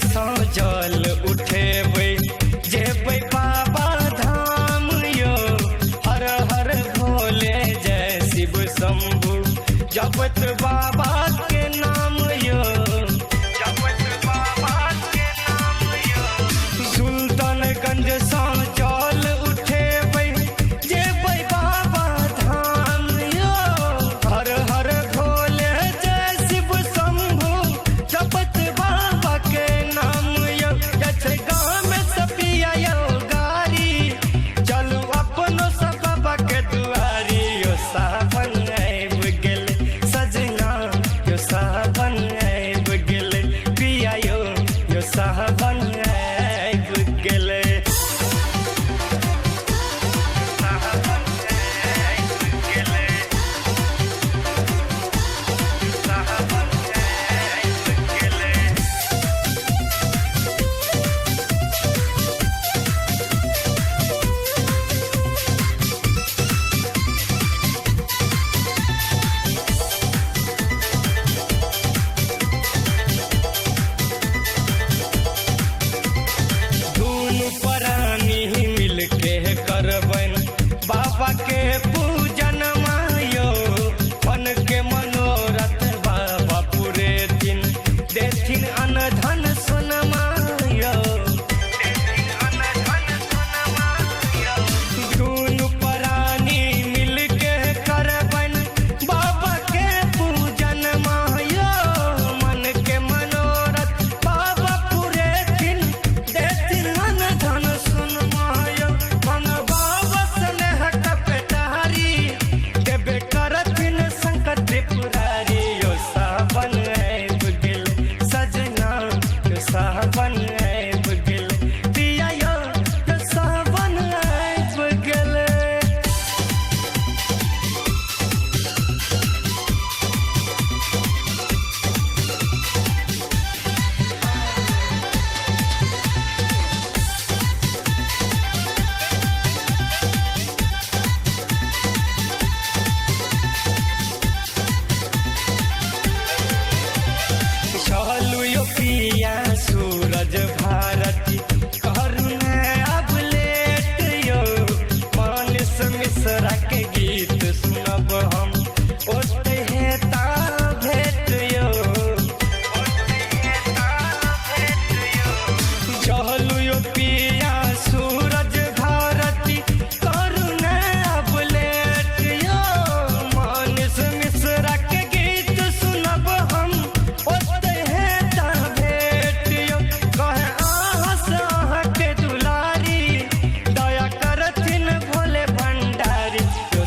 सौ जल उठेबै जेबै बाबा धाम यो। हर हर भोले जय शिव शंभु जपत बाबा के नाम यो। जपत बाबा के नाम यो। सुल्तानगंज सौ जल उठेबै जेबै बाबा धाम यो। हर हर भोले जय शिव शंभु जपत बाबा के नाम यो। जैसे गाँव में सपिया यो गारी चलू अपनो सब बाबा के दुआरी यो। सावन आइब गेल सजना यो, सावन आइब गेल पिया यो, यो सावन आइब गेल। सावन आइब गेल, सावन आइब गेल। दुनू प्राणी मिल के करबन बाबा के पूजन मायो। मन के मनोरथ बाबा पूरे दिन देथिन अनधन सोन मायो। दुनू प्राणी मिल के करबन बाबा के पूजन मायो। मन के मनोरथ बाबा पूरे दिन देथिन अनधन सोन मायो। मन बाबा स्नेह कपेटारी देबे करथिन संकट त्रिपुरारी यो। सावन आइब गेल सजना यो, सावन आइब गेल पिया यो, यो सावन आइब गेल। चलू यो पिया सूरज भारती करुणा अब लेट यो। मानस मिश्रा के गीत सुनब हम ओते हेता भेट यो। चलू यो पिया सूरज भारती करुणा अब लेट यो। मानस मिश्रा के गीत सुनब हम ओते हेता भेट यो। कहे आहाँ से आहाँ के दुलारी दया करथिन भोले भंडारी यो।